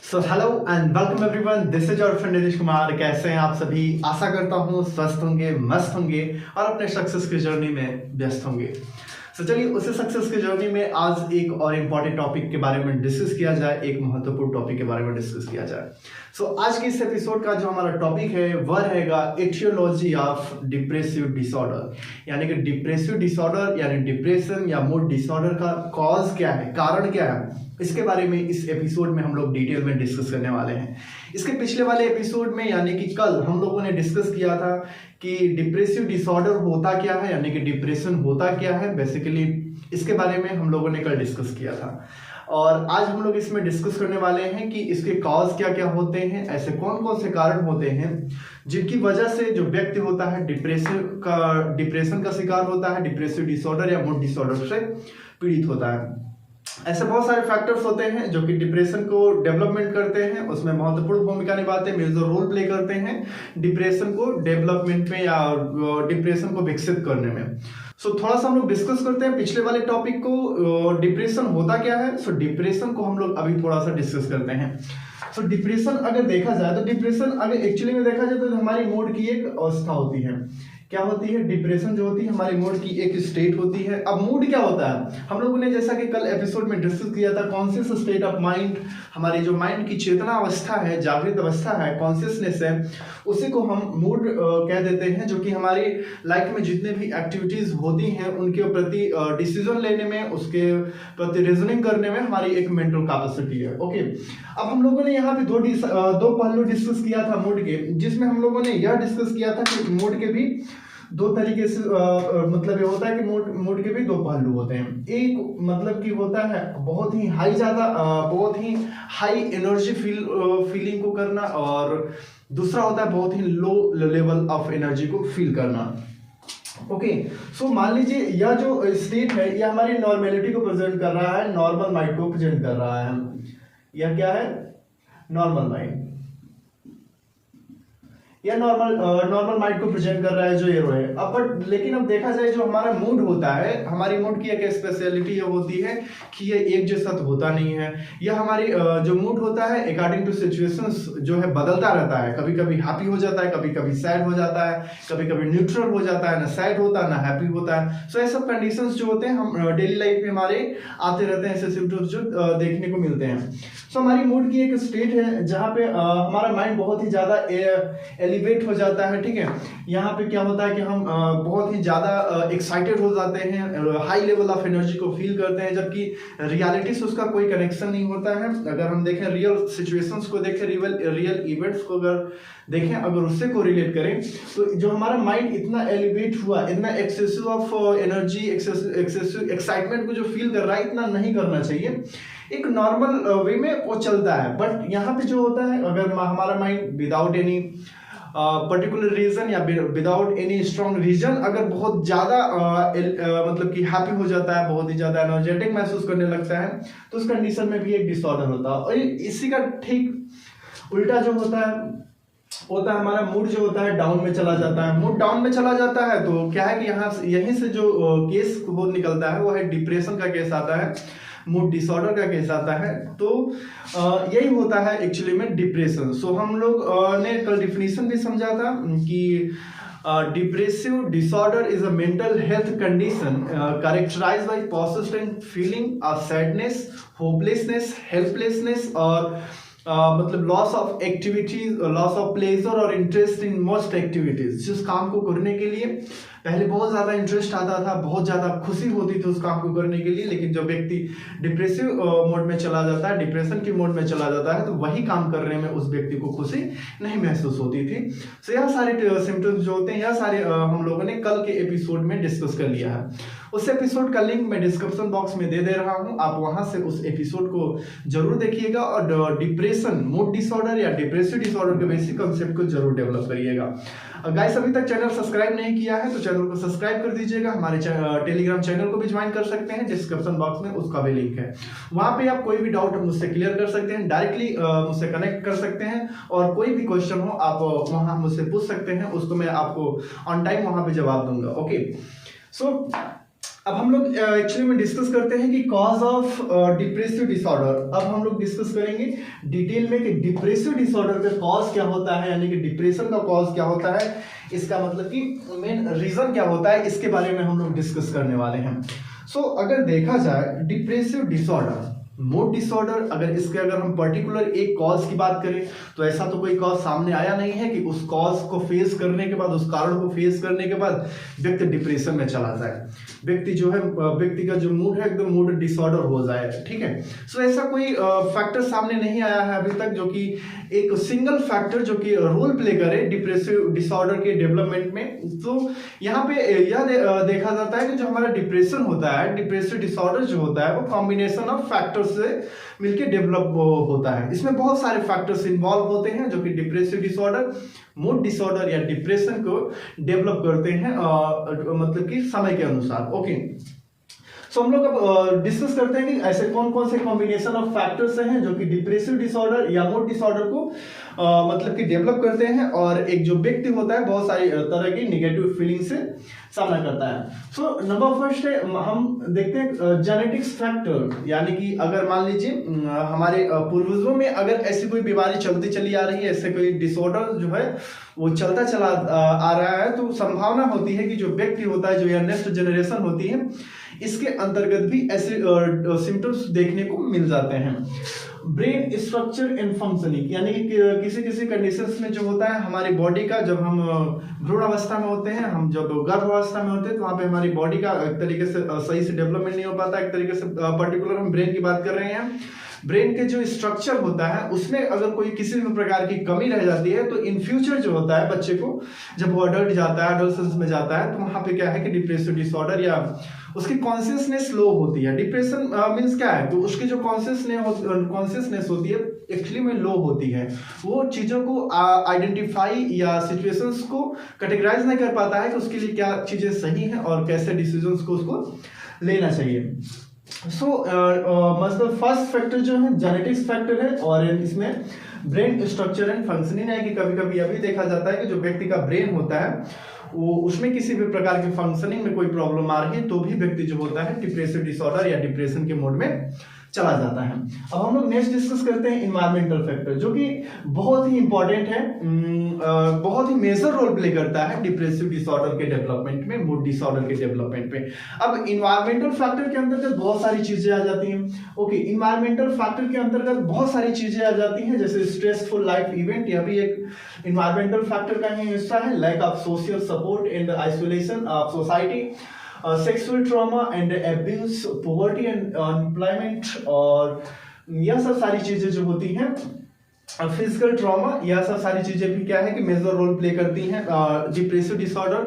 So hello and welcome everyone, this is your friend Nitish Kumar. कैसे हैं आप सभी? आशा करता हूँ स्वस्थ होंगे, मस्त होंगे और अपने सक्सेस की जर्नी में व्यस्त होंगे। तो चलिए उसी सक्सेस की जर्नी में आज एक और इम्पॉर्टेंट टॉपिक के बारे में डिस्कस किया जाए, एक महत्वपूर्ण टॉपिक के बारे में डिस्कस किया जाए। सो आज के इस एपिसोड का जो हमारा टॉपिक है वह रहेगा एटियोलॉजी ऑफ डिप्रेसिव डिसऑर्डर, यानी कि डिप्रेसिव डिसऑर्डर यानी डिप्रेशन या मूड डिसऑर्डर का कॉज क्या है, कारण क्या है, इसके बारे में इस एपिसोड में हम लोग डिटेल में डिस्कस करने वाले हैं। इसके पिछले वाले एपिसोड में यानी कि कल हम लोगों ने डिस्कस किया था कि डिप्रेसिव डिसऑर्डर होता क्या है, यानी कि डिप्रेशन होता क्या है। बेसिकली इसके बारे में हम लोगों ने कल डिस्कस किया था और आज हम लोग इसमें डिस्कस करने वाले हैं कि इसके कॉज क्या क्या होते हैं, ऐसे कौन कौन से कारण होते हैं जिनकी वजह से जो व्यक्ति होता है डिप्रेशन का शिकार होता है, डिप्रेसिव डिसऑर्डर या मूड डिसऑर्डर से पीड़ित होता है। ऐसे बहुत सारे फैक्टर्स होते हैं जो कि डिप्रेशन को डेवलपमेंट करते हैं, उसमें महत्वपूर्ण भूमिका निभाते हैं, मेजर रोल प्ले करते हैं डिप्रेशन को डेवलपमेंट में या डिप्रेशन को विकसित करने में। सो थोड़ा सा हम लोग डिस्कस करते हैं पिछले वाले टॉपिक को, डिप्रेशन होता क्या है। सो डिप्रेशन को हम लोग अभी थोड़ा सा डिस्कस करते हैं। सो डिप्रेशन अगर देखा जाए तो डिप्रेशन अगर एक्चुअली में देखा जाए तो हमारी मूड की एक अवस्था होती है। क्या होती है? डिप्रेशन जो होती है हमारे मूड की एक स्टेट होती है। अब मूड क्या होता है, हम लोगों ने जैसा कि कल एपिसोड में डिस्कस किया था, कॉन्शियस स्टेट ऑफ माइंड, हमारी जो माइंड की चेतना अवस्था है, जागृत अवस्था है, कॉन्शियसनेस है, उसी को हम मूड कह देते हैं, जो कि हमारी लाइफ में जितने भी एक्टिविटीज होती हैं उनके प्रति डिसीजन लेने में, उसके प्रति रीजनिंग करने में हमारी एक मेंटल कैपेसिटी है। ओके, अब हम लोगों ने यहाँ पे दो पहलू डिस्कस किया था मूड के, जिसमें हम लोगों ने यह डिस्कस किया था कि मूड के भी दो तरीके से मतलब ये होता है कि मूड के भी दो पहलू होते हैं। एक मतलब कि होता है बहुत ही बहुत ही हाई एनर्जी फीलिंग को करना, और दूसरा होता है बहुत ही लो लेवल ऑफ एनर्जी को फील करना। ओके, सो मान लीजिए यह जो स्टेट है यह हमारी नॉर्मेलिटी को प्रेजेंट कर रहा है, नॉर्मल माइंड को प्रेजेंट कर रहा है। यह क्या है? Normal mind. या नॉर्मल माइंड को प्रेजेंट कर रहा है जो एरो है। अब बट लेकिन अब देखा जाए जो हमारा मूड होता है, हमारी मूड की एक स्पेशलिटी ये होती है कि ये एक जैसा तो होता नहीं है। यह हमारी जो मूड होता है अकॉर्डिंग टू सिचुएशंस जो है बदलता रहता है। कभी कभी हैप्पी हो जाता है, कभी कभी सैड हो जाता है, कभी कभी न्यूट्रल हो जाता है, ना सैड होता है ना हैप्पी होता है। सो ये सब कंडीशंस जो होते हैं हम डेली लाइफ में हमारे आते रहते हैं, ऐसे सिम्टम्स जो देखने को मिलते हैं। सो हमारी मूड की एक स्टेट है जहाँ पे हमारा माइंड बहुत ही ज्यादा एलिवेट हो जाता है। ठीक है, यहाँ पे क्या होता है कि हम बहुत ही ज्यादा एक्साइटेड हो जाते हैं, हाई लेवल ऑफ एनर्जी को फील करते हैं, जबकि रियलिटी से उसका कोई कनेक्शन नहीं होता है। अगर हम देखें रियल सिचुएशंस को देखें, रियल इवेंट्स को अगर देखें, अगर उससे को रिलेट करें तो जो हमारा माइंड इतना एलिवेट हुआ, इतना excessive of energy, excessive excitement को जो फील कर रहा है, इतना नहीं करना चाहिए। एक नॉर्मल वे में वो चलता है। बट यहाँ पे जो होता है, अगर हमारा mind without any particular reason या विदाउट एनी स्ट्रॉन्ग रीजन अगर बहुत ज्यादा मतलब कि हैप्पी हो जाता है, बहुत ही ज्यादा एनर्जेटिक महसूस करने लगता है, तो उस कंडीशन में भी एक डिसऑर्डर होता है। और इसी का ठीक उल्टा जो होता है हमारा मूड जो होता है डाउन में चला जाता है। मूड डाउन में चला जाता है तो क्या है कि यहीं से जो केस वो निकलता है वो है डिप्रेशन का केस आता है, मूड डिसऑर्डर का केस आता है। तो यही होता है एक्चुअली में डिप्रेशन। सो हम लोग ने कल डिफिनीशन भी समझा था कि depressive disorder is a mental health condition characterised by persistent feeling of sadness, hopelessness, helplessness और मतलब loss of activities, loss of pleasure और इंटरेस्ट इन मोस्ट एक्टिविटीज। जिस काम को करने के लिए पहले बहुत ज्यादा इंटरेस्ट आता था, बहुत ज्यादा खुशी होती थी उस काम को करने के लिए, लेकिन जब व्यक्ति डिप्रेसिव मोड में चला जाता है, डिप्रेशन की मोड में चला जाता है, तो वही काम करने में उस व्यक्ति को खुशी नहीं महसूस होती थी। सो यह सारे सिम्टम्स जो होते हैं, यह सारे हम लोगों ने कल के एपिसोड में डिस्कस कर लिया है। उस एपिसोड का लिंक मैं डिस्क्रिप्शन बॉक्स में दे रहा हूं, आप वहां से उस एपिसोड को जरूर देखिएगा और डिप्रेशन, मूड डिसऑर्डर या डिप्रेसिव डिसऑर्डर के बेसिक कांसेप्ट को जरूर डेवलप करिएगा। गाइस अभी तक चैनल सब्सक्राइब नहीं किया है तो चैनल को सब्सक्राइब कर दीजिएगा। हमारे टेलीग्राम चैनल को भी ज्वाइन कर सकते हैं, डिस्क्रिप्शन बॉक्स में उसका भी लिंक है। वहां पे आप कोई भी डाउट मुझसे क्लियर कर सकते हैं, डायरेक्टली मुझसे कनेक्ट कर सकते हैं, और कोई भी क्वेश्चन हो आप वहां मुझसे पूछ सकते हैं, उसको मैं आपको ऑन टाइम वहां पे जवाब दूंगा। ओके, सो अब हम लोग एक्चुअली में डिस्कस करते हैं कि कॉज ऑफ डिप्रेसिव डिसऑर्डर। अब हम लोग डिस्कस करेंगे डिटेल में कि डिप्रेसिव डिसऑर्डर का कॉज क्या होता है, यानी कि डिप्रेशन का कॉज क्या होता है, इसका मतलब कि मेन रीजन क्या होता है, इसके बारे में हम लोग डिस्कस करने वाले हैं। सो अगर देखा जाए डिप्रेसिव डिसऑर्डर, मूड डिसऑर्डर, अगर हम पर्टिकुलर एक कॉज की बात करें तो ऐसा तो कोई कॉज सामने आया नहीं है कि उस कॉज को फेस करने के बाद, उस कारण को फेस करने के बाद व्यक्ति डिप्रेशन में चला जाए, व्यक्ति का जो मूड है एकदम मूड डिसऑर्डर हो जाए, ठीक है। सो ऐसा कोई फैक्टर सामने नहीं आया है अभी तक जो कि एक सिंगल फैक्टर जो कि रोल प्ले करे डिप्रेसिव डिसऑर्डर के डेवलपमेंट में। तो यहाँ पे यह देखा जाता है कि जो हमारा डिप्रेशन होता है, डिप्रेसिव डिसऑर्डर जो होता है वो कॉम्बिनेशन ऑफ फैक्टर्स से मिलके डेवलप होता है। इसमें बहुत सारे फैक्टर्स इन्वॉल्व होते हैं जो कि डिप्रेसिव डिसऑर्डर, मूड डिसऑर्डर या डिप्रेशन को डेवलप करते हैं मतलब कि समय के अनुसार। ओके, सो हम लोग अब डिस्कस करते हैं कि ऐसे कौन कौन से कॉम्बिनेशन ऑफ फैक्टर्स हैं जो कि डिप्रेसिव डिसऑर्डर या मूड डिसऑर्डर को मतलब कि डेवलप करते हैं, और एक जो व्यक्ति होता है बहुत सारी तरह की निगेटिव फीलिंग से सामना करता है। सो नंबर फर्स्ट है, हम देखते हैं जेनेटिक्स फैक्टर, यानी कि अगर मान लीजिए हमारे पूर्वजों में अगर ऐसी कोई बीमारी चलती चली आ रही है, ऐसे कोई डिसऑर्डर जो है वो चलता चला आ रहा है, तो संभावना होती है कि जो व्यक्ति होता है, जो या नेक्स्ट जनरेशन होती है, इसके अंतर्गत भी ऐसे सिम्टम्स देखने को मिल जाते हैं। ब्रेन स्ट्रक्चर एंड फंक्शनिंग, यानी कि किसी किसी कंडीशंस में जो होता है हमारी बॉडी का, जब हम भ्रूण अवस्था में होते हैं, हम जब गर्भ अवस्था में होते हैं, तो वहाँ पे हमारी बॉडी का एक तरीके से सही से डेवलपमेंट नहीं हो पाता। एक तरीके से पर्टिकुलर हम ब्रेन की बात कर रहे हैं, ब्रेन के जो स्ट्रक्चर होता है उसमें अगर कोई किसी भी प्रकार की कमी रह जाती है, तो इन फ्यूचर जो होता है बच्चे को, जब वो अडल्ट जाता है, अडोलसेंस में जाता है, तो वहाँ पे क्या है कि डिप्रेसिव डिसऑर्डर या उसकी कॉन्शियसनेस लो होती है। डिप्रेशन मीन्स क्या है, तो उसकी जो कॉन्शियसनेस होती है एक्चुअली में लो होती है, वो चीजों को आइडेंटिफाई या सिचुएशंस को कैटेगराइज नहीं कर पाता है कि उसके लिए क्या चीजें सही हैं और कैसे डिसीजंस को उसको लेना चाहिए। सो मतलब फर्स्ट फैक्टर जो है जेनेटिक्स फैक्टर है, और इसमें ब्रेन स्ट्रक्चर एंड फंक्शनिंग है कि कभी कभी यह भी देखा जाता है कि जो व्यक्ति का ब्रेन होता है वो उसमें किसी भी प्रकार की फंक्शनिंग में कोई प्रॉब्लम आ रही है, तो भी व्यक्ति जो होता है डिप्रेसिव डिसऑर्डर या डिप्रेशन के मोड में चला जाता है। अब हम लोग नेक्स्ट डिस्कस करते हैं इन्वायरमेंटल फैक्टर, जो कि बहुत ही इंपॉर्टेंट है, बहुत ही मेजर रोल प्ले करता है डिप्रेसिव डिसऑर्डर के डेवलपमेंट में, मूड डिसऑर्डर के डेवलपमेंट में। अब इन्वायरमेंटल फैक्टर के अंतर्गत बहुत सारी चीजें आ जाती हैं। ओके, इन्वायरमेंटल फैक्टर के अंतर्गत बहुत सारी चीजें आ जाती हैं, जैसे स्ट्रेसफुल लाइफ इवेंट, यह भी एक इन्वायरमेंटल फैक्टर का ही हिस्सा है। Lack of social support and isolation of society, sexual trauma and abuse, poverty and unemployment, और यह सब सारी चीजें जो होती हैं, फिजिकल ट्रॉमा, यह सब सारी चीजें भी क्या है कि मेजर रोल प्ले करती हैं डिप्रेसिव डिसऑर्डर,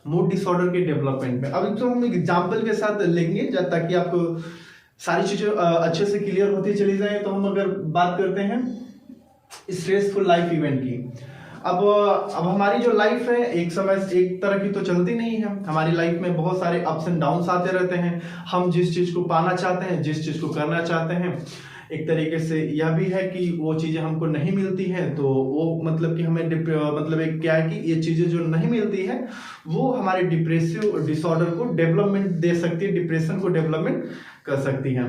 मूड डिसऑर्डर के डेवलपमेंट में। अब तो हम एग्जांपल के साथ लेंगे ताकि आपको सारी चीजें अच्छे से क्लियर होती चली जाए। तो हम अगर बात करते हैं स्ट्रेसफुल लाइफ इवेंट की, अब हमारी जो लाइफ है एक समय एक तरह की तो चलती नहीं है, हमारी लाइफ में बहुत सारे अप्स एंड डाउन्स आते रहते हैं। हम जिस चीज को पाना चाहते हैं, जिस चीज को करना चाहते हैं, एक तरीके से यह भी है कि वो चीजें हमको नहीं मिलती हैं, तो वो मतलब कि हमें मतलब एक क्या है कि ये चीजें जो नहीं मिलती है वो हमारे डिप्रेसिव डिसऑर्डर को डेवलपमेंट दे सकती है, डिप्रेशन को डेवलपमेंट कर सकती हैं।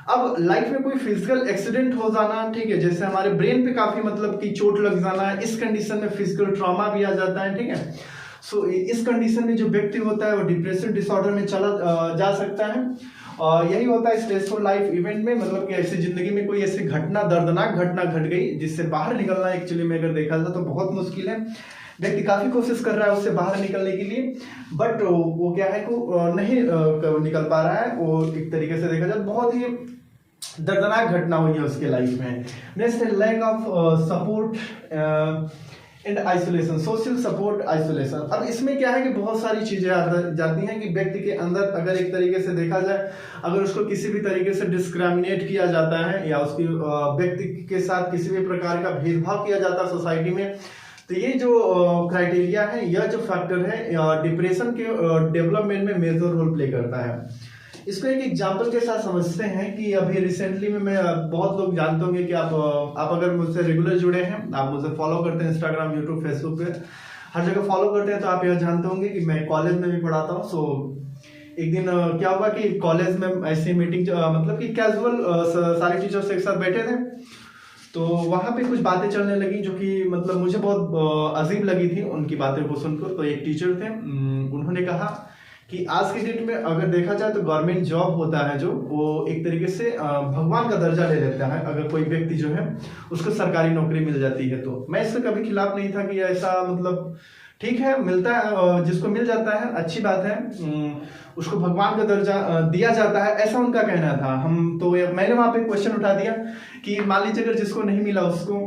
अब लाइफ में कोई फिजिकल एक्सीडेंट हो जाना, ठीक है, जैसे हमारे ब्रेन पे काफी मतलब कि चोट लग जाना है, इस कंडीशन में फिजिकल ट्रॉमा भी आ जाता है, ठीक है। सो इस कंडीशन में जो व्यक्ति होता है वो डिप्रेसिव डिसऑर्डर में चला जा सकता है। और यही होता है स्ट्रेसफुल लाइफ इवेंट में, मतलब कि ऐसी जिंदगी में कोई ऐसी घटना, दर्दनाक घटना घट गई जिससे बाहर निकलना एक्चुअली में अगर देखा जाए तो बहुत मुश्किल है। व्यक्ति काफी कोशिश कर रहा है उससे बाहर निकलने के लिए, बट वो क्या है को नहीं निकल पा रहा है। वो एक तरीके से देखा जाए बहुत ही दर्दनाक घटना हुई है उसके लाइफ में। नेक्स्ट है lack of support and isolation, social support isolation. अब इसमें क्या है कि बहुत सारी चीजें आ जाती हैं कि व्यक्ति के अंदर अगर एक तरीके से देखा जाए, अगर उसको किसी भी तरीके से डिस्क्रिमिनेट किया जाता है या उसकी व्यक्ति के साथ किसी भी प्रकार का भेदभाव किया जाता है सोसाइटी में, तो ये जो क्राइटेरिया है, यह जो फैक्टर है डिप्रेशन के डेवलपमेंट में मेजर रोल प्ले करता है। इसको एक एग्जांपल के साथ समझते हैं कि अभी रिसेंटली में मैं बहुत लोग जानते होंगे कि आप अगर मुझसे रेगुलर जुड़े हैं, आप मुझे फॉलो करते हैं इंस्टाग्राम, यूट्यूब, फेसबुक पे हर जगह फॉलो करते हैं, तो आप यह जानते होंगे कि मैं कॉलेज में भी पढ़ाता हूँ। सो एक दिन क्या हुआ कि कॉलेज में ऐसी मीटिंग मतलब कि कैजुअल सारे टीचर्स एक साथ बैठे थे, तो वहाँ पे कुछ बातें चलने लगी जो कि मतलब मुझे बहुत अजीब लगी थी उनकी बातें को सुनकर। तो एक टीचर थे, उन्होंने कहा कि आज के डेट में अगर देखा जाए तो गवर्नमेंट जॉब होता है जो, वो एक तरीके से भगवान का दर्जा ले लेता है अगर कोई व्यक्ति जो है उसको सरकारी नौकरी मिल जाती है। तो मैं इससे कभी खिलाफ नहीं था कि ऐसा मतलब ठीक है, मिलता है जिसको मिल जाता है अच्छी बात है, उसको भगवान का दर्जा दिया जाता है, ऐसा उनका कहना था। हम तो मैंने वहाँ पे क्वेश्चन उठा दिया कि मान लीजिए अगर जिसको नहीं मिला उसको,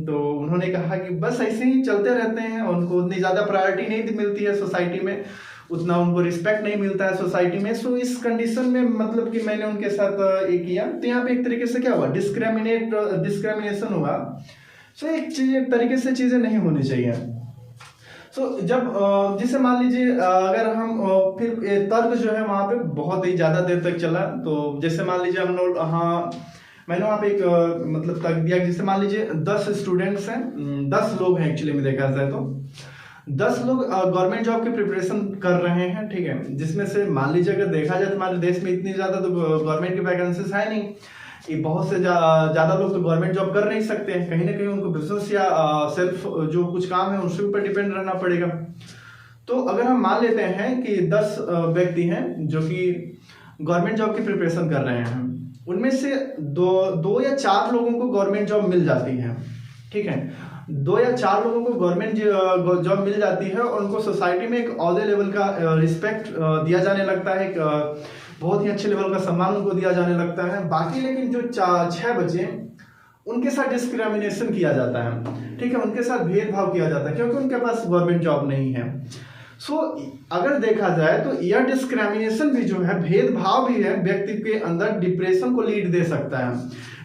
तो उन्होंने कहा कि बस ऐसे ही चलते रहते हैं, उनको उतनी ज़्यादा प्रायोरिटी नहीं मिलती है सोसाइटी में, उतना उनको रिस्पेक्ट नहीं मिलता है सोसाइटी में। सो इस कंडीशन में मतलब कि मैंने उनके साथ ये किया, तो यहाँ पे एक तरीके से क्या हुआ, डिस्क्रिमिनेशन हुआ। सो एक तरीके से चीज़ें नहीं होनी चाहिए। जब जैसे मान लीजिए अगर हम फिर तर्क जो है वहाँ पे बहुत ही ज़्यादा देर तक चला, तो जैसे मान लीजिए हम लोग, हाँ मैंने वहाँ पे एक मतलब तर्क दिया, जैसे मान लीजिए 10 स्टूडेंट्स हैं, 10 लोग हैं एक्चुअली में देखा जाए तो 10 लोग गवर्नमेंट जॉब की प्रिपरेशन कर रहे हैं, ठीक है, जिसमें से मान लीजिए अगर देखा जाए तो हमारे देश में इतनी ज़्यादा तो गवर्नमेंट की वैकेंसीज है नहीं, ये बहुत से ज़्यादा लोग तो गवर्नमेंट जॉब कर नहीं सकते हैं, कहीं ना कहीं उनको बिजनेस या सेल्फ जो कुछ काम है उसके ऊपर डिपेंड रहना पड़ेगा। तो अगर हम मान लेते हैं कि 10 व्यक्ति हैं जो कि गवर्नमेंट जॉब की प्रिपरेशन कर रहे हैं, उनमें से दो या चार लोगों को गवर्नमेंट जॉब मिल जाती है, ठीक है, 2 या 4 लोगों को गवर्नमेंट जॉब मिल जाती है और उनको सोसाइटी में एक औहदे लेवल का रिस्पेक्ट दिया जाने लगता है, बहुत ही अच्छे लेवल का सम्मान उनको दिया जाने लगता है। बाकी लेकिन जो 6 बचे उनके साथ डिस्क्रिमिनेशन किया जाता है, ठीक है, उनके साथ भेदभाव किया जाता है क्योंकि उनके पास गवर्नमेंट जॉब नहीं है। अगर देखा जाए तो यह डिस्क्रिमिनेशन भी जो है, भेदभाव भी है, व्यक्ति के अंदर डिप्रेशन को लीड दे सकता है,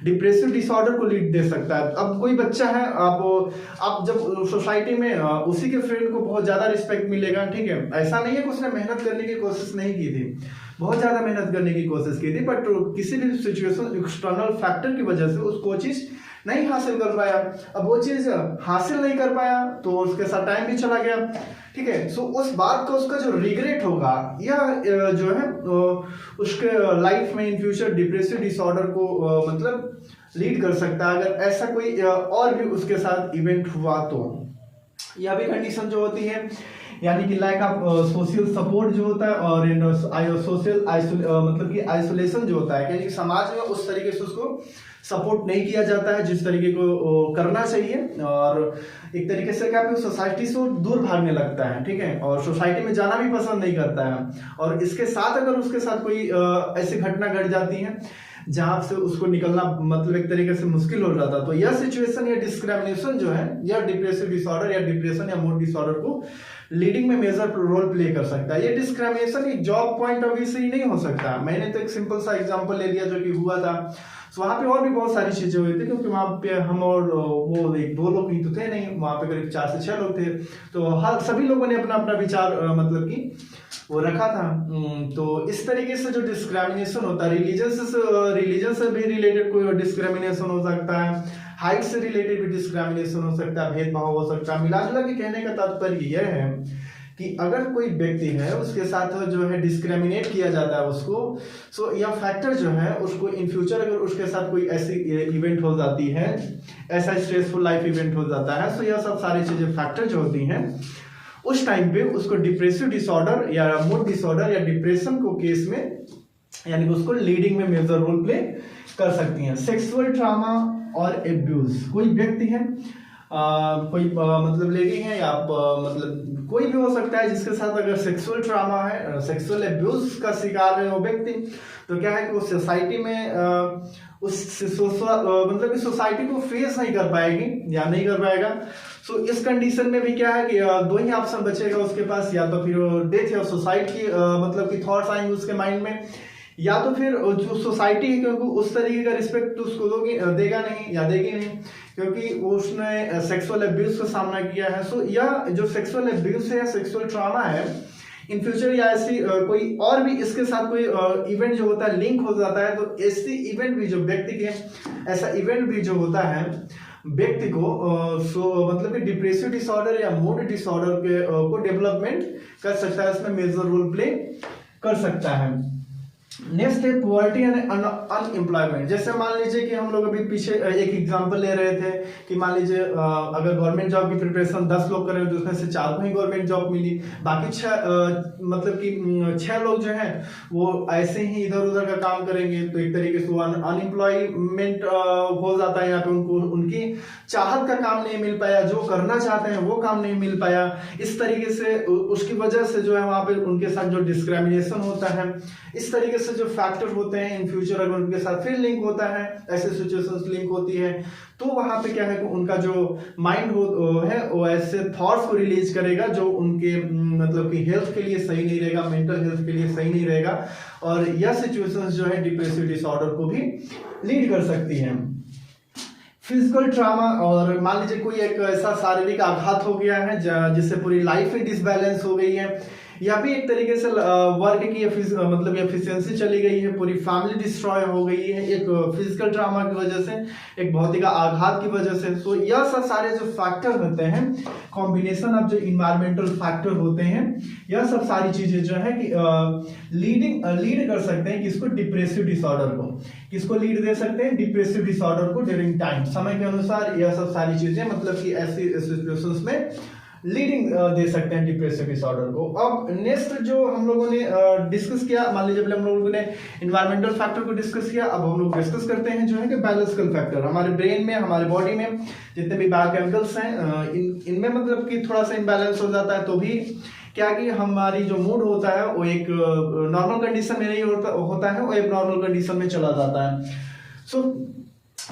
डिप्रेसिव डिसऑर्डर को लीड दे सकता है। अब कोई बच्चा है, आप जब सोसाइटी में उसी के फ्रेंड को बहुत ज़्यादा रिस्पेक्ट मिलेगा, ठीक है, ऐसा नहीं है कि उसने मेहनत करने की कोशिश नहीं की थी, बहुत ज़्यादा मेहनत करने की कोशिश की थी, बट किसी भी सिचुएशन एक्सटर्नल फैक्टर की वजह से उसको चीज़ नहीं हासिल कर पाया। अब वो चीज़ हासिल नहीं कर पाया तो उसके साथ टाइम भी चला गया, ठीक है। उस बात का उसका जो रिग्रेट होगा या जो है उसके लाइफ में इन फ्यूचर डिप्रेसिव डिसऑर्डर को मतलब लीड कर सकता है अगर ऐसा कोई और भी उसके साथ इवेंट हुआ तो। यह भी कंडीशन जो होती है, यानी कि लाइक ऑफ सोशल सपोर्ट जो होता है और सोशल मतलब कि आइसोलेशन जो होता है, यानी कि समाज में उस तरीके से उसको सपोर्ट नहीं किया जाता है जिस तरीके को करना चाहिए, और एक तरीके से क्या सोसाइटी से दूर भागने लगता है, ठीक है, और सोसाइटी में जाना भी पसंद नहीं करता है। और इसके साथ अगर उसके साथ कोई ऐसी घटना घट जाती है जहां से उसको निकलना मतलब एक तरीके से मुश्किल हो जाता, तो यह सिचुएशन या डिस्क्रिमिनेशन जो है, यह डिप्रेसिव डिसऑर्डर या डिप्रेशन या मूड डिसऑर्डर को लीडिंग में मेजर रोल प्ले कर सकता है। ये डिस्क्रिमिनेशन एक जॉब पॉइंट ऑफ व्यू से ही नहीं हो सकता। मैंने तो एक सिंपल सा एग्जांपल ले लिया जो कि हुआ था, वहाँ पे और भी बहुत सारी चीजें हुई थी, क्योंकि वहाँ पे हम और वो 1-2 लोग ही तो थे नहीं, वहाँ पे करीब 4 से 6 लोग थे, तो हर सभी लोगों ने अपना अपना विचार मतलब कि वो रखा था। तो इस तरीके से जो डिस्क्रिमिनेशन होता है, रिलीजन से भी रिलेटेड कोई डिस्क्रिमिनेशन हो सकता है, हाइट से रिलेटेड भी डिस्क्रिमिनेशन हो सकता है, भेदभाव हो सकता है। मिला जुला के कहने का तात्पर्य यह है कि अगर कोई व्यक्ति है उसके साथ जो है डिस्क्रिमिनेट किया जाता है उसको, सो यह फैक्टर जो है उसको इन फ्यूचर अगर उसके साथ कोई ऐसी इवेंट हो जाती है, ऐसा स्ट्रेसफुल लाइफ इवेंट हो जाता है, सो यह सब सारी चीजें फैक्टर जो होती हैं उस टाइम पे उसको डिप्रेसिव डिसऑर्डर या मूड डिसऑर्डर या डिप्रेशन को केस में, यानी कि उसको लीडिंग में मेजर रोल प्ले कर सकती हैं। सेक्सुअल ट्रॉमा और एब्यूज, कोई व्यक्ति है कोई मतलब लेडी है या मतलब कोई भी हो सकता है जिसके साथ अगर सेक्सुअल ट्रॉमा है, सेक्सुअल एब्यूज का शिकार है वो व्यक्ति, तो क्या है कि वो सोसाइटी में मतलब कि सोसाइटी को फेस नहीं कर पाएगी या नहीं कर पाएगा। सो इस कंडीशन में भी क्या है कि 2 ही ऑप्शन बचेगा उसके पास, या तो फिर डेथ या सुसाइड की मतलब कि थॉट्स आएंगे उसके माइंड में, या तो फिर जो सोसाइटी है क्योंकि उस तरीके का रिस्पेक्ट उसको देगा नहीं या देगी नहीं क्योंकि उसने सेक्सुअल एब्यूज का सामना किया है। सो यह जो सेक्सुअल एब्यूज है या सेक्सुअल ट्रॉमा है, इन फ्यूचर या ऐसी कोई और भी इसके साथ कोई इवेंट जो होता है लिंक हो जाता है, तो ऐसी इवेंट भी जो व्यक्ति के ऐसा इवेंट भी जो होता है व्यक्ति को मतलब कि डिप्रेसिव डिसऑर्डर या मूड डिसऑर्डर के को डेवलपमेंट कर सकता है, इसमें मेजर रोल प्ले कर सकता है। नेक्स्ट है पॉवर्टी एंड अनएम्प्लॉयमेंट। जैसे मान लीजिए कि हम लोग अभी पीछे एक एग्जांपल ले रहे थे कि मान लीजिए अगर गवर्नमेंट जॉब की प्रिपरेशन 10 लोग कर रहे हो तो उसमें से 4 को ही गवर्नमेंट जॉब मिली, बाकी 6 मतलब कि 6 लोग जो हैं वो ऐसे ही इधर उधर का काम करेंगे, तो एक तरीके से अनएम्प्लॉयमेंट हो जाता है। यहाँ पे उनको उनकी चाहत का काम नहीं मिल पाया, जो करना चाहते हैं वो काम नहीं मिल पाया। इस तरीके से उसकी वजह से जो है वहाँ पे उनके साथ जो डिस्क्रिमिनेशन होता है, इस तरीके से जो फैक्टर होते हैं इन फ्यूचर अगर उनके साथ फिर लिंक होता है, ऐसे सिचुएशंस लिंक होती है, तो वहां पे क्या है कि उनका जो माइंड है वो ऐसे थॉट्स को रिलीज करेगा जो उनके मतलब कि हेल्थ के लिए सही नहीं रहेगा, मेंटल हेल्थ के लिए सही नहीं रहेगा, और यह सिचुएशंस जो है डिप्रेसिव डिसऑर्डर को भी लीड कर सकती हैं। फिजिकल ट्रामा, और मान लीजिए कोई एक ऐसा शारीरिक आघात हो गया है जिससे पूरी लाइफ ही डिसबैलेंस हो गई है, या भी एक तरीके से वर्क की मतलब एफिशिएंसी चली गई है, पूरी फैमिली डिस्ट्रॉय हो गई है एक फिजिकल ट्रामा की वजह से, एक भौतिक आघात की वजह से। तो यह सब सारे जो फैक्टर होते हैं, कॉम्बिनेशन ऑफ जो इन्वायरमेंटल फैक्टर होते हैं, यह सब सारी चीजें जो है कि लीड कर सकते हैं किसको, डिप्रेसिव डिसऑर्डर को। किसको लीड दे सकते हैं, डिप्रेसिव डिसऑर्डर को ड्यूरिंग टाइम, समय के अनुसार यह सब सारी चीजें मतलब कि ऐसी सिचुएशंस में लीडिंग दे सकते हैं डिप्रेसिव डिसऑर्डर को। अब नेक्स्ट जो हम लोगों ने डिस्कस किया, मान लीजिए हम लोगों ने इन्वायरमेंटल फैक्टर को डिस्कस किया, अब हम लोग डिस्कस करते हैं जो है कि बायोलॉजिकल फैक्टर। हमारे ब्रेन में, हमारे बॉडी में जितने भी बायोकेमिकल्स हैं इनमें मतलब कि थोड़ा सा इम्बैलेंस हो जाता है तो भी क्या कि हमारी जो मूड होता है वो एक नॉर्मल कंडीशन में नहीं होता है, वो एक नॉर्मल कंडीशन में चला जाता है। सो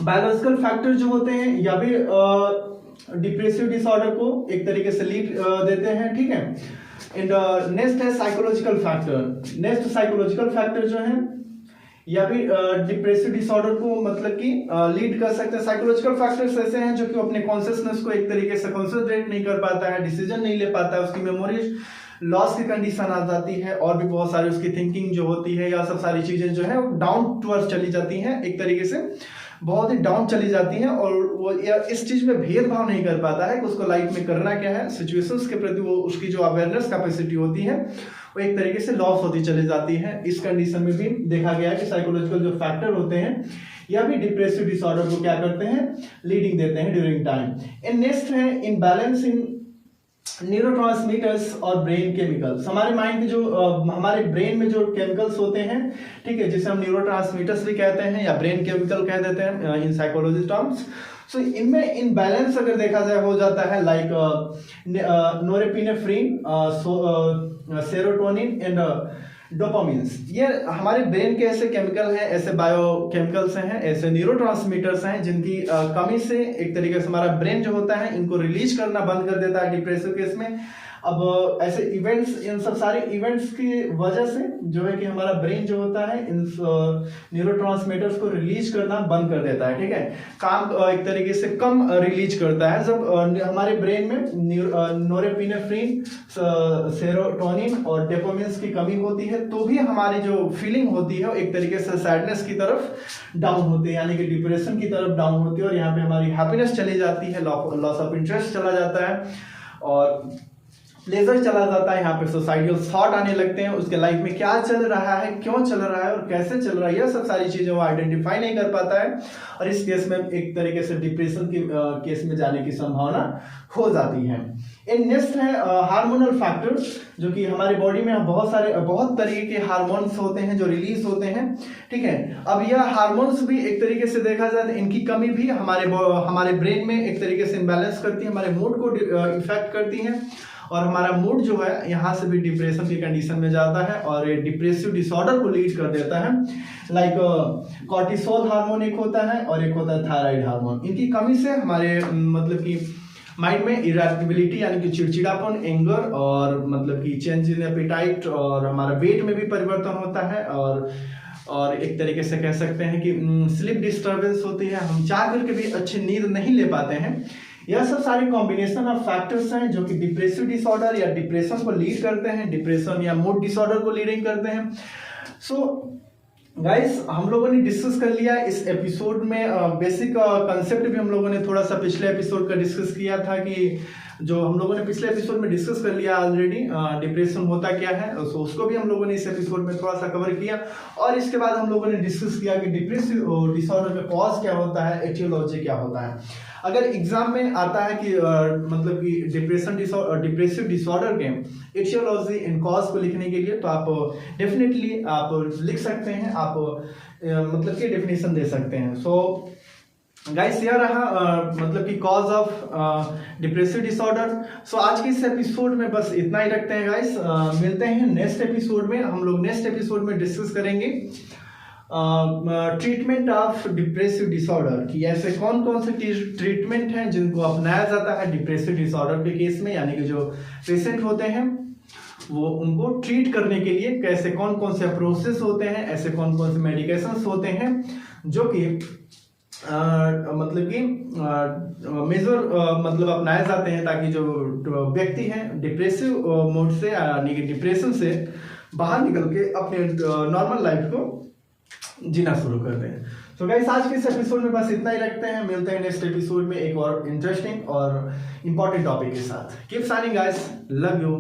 बायोलॉजिकल फैक्टर जो होते हैं या भी डिप्रेसिव डिसऑर्डर को एक तरीके से लीड देते हैं, ठीक है। एंड नेक्स्ट है psychological factor. Next psychological factor जो है या भी डिप्रेसिव डिसऑर्डर को मतलब कि लीड कर सकते हैं। साइकोलॉजिकल फैक्टर्स ऐसे हैं जो कि अपने कॉन्शियसनेस को एक तरीके से कंसंट्रेट नहीं कर पाता है, डिसीजन नहीं ले पाता है, उसकी मेमोरी लॉस की कंडीशन आ जाती है, और भी बहुत सारी उसकी थिंकिंग जो होती है या सब सारी चीजें जो है डाउन टूवर्ड्स चली जाती हैं, एक तरीके से बहुत ही डाउन चली जाती हैं, और वो इस चीज में भेदभाव नहीं कर पाता है कि उसको लाइफ में करना क्या है, सिचुएशंस के प्रति वो उसकी जो अवेयरनेस कैपेसिटी होती है वो एक तरीके से लॉस होती चली जाती है। इस कंडीशन में भी देखा गया है कि साइकोलॉजिकल जो फैक्टर होते हैं या भी डिप्रेसिव डिसऑर्डर को क्या करते हैं, लीडिंग देते हैं ड्यूरिंग टाइम। एंड नेक्स्ट है इम्बैलेंस इन न्यूरोट्रांसमीटर्स और ब्रेन केमिकल्स। हमारे माइंड के जो हमारे ब्रेन में जो केमिकल्स होते हैं, ठीक है, जिसे हम न्यूरोट्रांसमीटर्स भी कहते हैं या ब्रेन केमिकल कह देते हैं इन साइकोलॉजी टर्म्स। सो इनमें इनबैलेंस अगर देखा जाए हो जाता है, लाइक नोरेपिनेफ्रिन, सेरोटोनिन एंड डोपामिन्स। ये हमारे ब्रेन के ऐसे केमिकल हैं, ऐसे बायोकेमिकल्स हैं, ऐसे न्यूरोट्रांसमीटर्स हैं जिनकी कमी से एक तरीके से हमारा ब्रेन जो होता है इनको रिलीज करना बंद कर देता है डिप्रेसिव केस में। अब ऐसे इवेंट्स, इन सब सारे इवेंट्स की वजह से जो है कि हमारा ब्रेन जो होता है इन न्यूरोट्रांसमीटर्स को रिलीज करना बंद कर देता है, ठीक है, काम एक तरीके से कम रिलीज करता है। जब हमारे ब्रेन में नोरेपिनेफ्रिन, सेरोटोनिन और डोपामिन की कमी होती है तो भी हमारी जो फीलिंग होती है वो एक तरीके से सैडनेस की तरफ डाउन होती है, यानी कि डिप्रेशन की तरफ डाउन होती है, और यहाँ पे हमारी हैप्पीनेस चली जाती है, लॉस ऑफ इंटरेस्ट चला जाता है, और प्लेजर चला जाता है। यहाँ पे सोसाइटल थॉट आने लगते हैं, उसके लाइफ में क्या चल रहा है, क्यों चल रहा है और कैसे चल रहा है, यह सब सारी चीजें वो आइडेंटिफाई नहीं कर पाता है, और इस केस में एक तरीके से डिप्रेशन की केस में जाने की संभावना हो जाती है। नेक्स्ट है हार्मोनल फैक्टर, जो कि हमारे बॉडी में बहुत तरीके के हार्मोन्स होते हैं जो रिलीज होते हैं, ठीक है। अब यह हार्मोन्स भी एक तरीके से देखा जाए तो इनकी कमी भी हमारे ब्रेन में एक तरीके से इम्बैलेंस करती है, हमारे मूड को इफेक्ट करती है, और हमारा मूड जो है यहाँ से भी डिप्रेशन की कंडीशन में जाता है और डिप्रेसिव डिसऑर्डर को लीड कर देता है। लाइक कॉर्टिसोल हार्मोन एक होता है और एक होता है थायराइड हार्मोन। इनकी कमी से हमारे मतलब कि माइंड में इरिटेबिलिटी यानी कि चिड़चिड़ापन, एंगर और मतलब कि चेंज इन एपेटाइट, और हमारा वेट में भी परिवर्तन होता है, और एक तरीके से कह सकते हैं कि स्लीप डिस्टर्बेंस होती है, हम चाह करके भी अच्छी नींद नहीं ले पाते हैं। यह सब सारे कॉम्बिनेशन ऑफ फैक्टर्स हैं जो कि डिप्रेसिव डिसऑर्डर या डिप्रेशन को लीड करते हैं, डिप्रेशन या मूड डिसऑर्डर को लीडिंग करते हैं। सो गाइस, हम लोगों ने डिस्कस कर लिया इस एपिसोड में बेसिक कंसेप्ट भी हम लोगों ने थोड़ा सा पिछले एपिसोड का डिस्कस किया था कि जो हम लोगों ने पिछले एपिसोड में डिस्कस कर लिया ऑलरेडी, डिप्रेशन होता क्या है, सो उसको भी हम लोगों ने इस एपिसोड में थोड़ा सा कवर किया। और इसके बाद हम लोगों ने डिस्कस किया कि डिप्रेसिव डिसऑर्डर का कॉज क्या होता है, एटियोलॉजी क्या होता है। अगर एग्जाम में आता है कि मतलब कि डिप्रेसिव डिसऑर्डर के एटियोलॉजी एंड कॉज को लिखने के लिए, तो आप डेफिनेटली आप लिख सकते हैं, आप मतलब कि डेफिनेशन दे सकते हैं। सो गाइस यह रहा मतलब कि कॉज ऑफ डिप्रेसिव डिसऑर्डर। सो आज के इस एपिसोड में बस इतना ही रखते हैं गाइस। मिलते हैं नेक्स्ट एपिसोड में। हम लोग नेक्स्ट एपिसोड में डिस्कस करेंगे ट्रीटमेंट ऑफ डिप्रेसिव डिसऑर्डर कि ऐसे कौन कौन से ट्रीटमेंट हैं जिनको अपनाया जाता है डिप्रेसिव डिसऑर्डर के केस में, यानी कि जो पेशेंट होते हैं वो उनको ट्रीट करने के लिए कैसे कौन कौन से प्रोसेस होते हैं, ऐसे कौन कौन से मेडिकेशंस होते हैं जो कि मतलब कि मेजर मतलब अपनाए जाते हैं ताकि जो व्यक्ति हैं डिप्रेसिव मोड से यानी कि डिप्रेशन से बाहर निकल के अपने नॉर्मल लाइफ को जीना शुरू कर दें। तो गाइस आज के इस एपिसोड में बस इतना ही रखते हैं। मिलते हैं नेक्स्ट एपिसोड में एक और इंटरेस्टिंग और इम्पोर्टेंट टॉपिक के साथ। Keep signing guys, love you.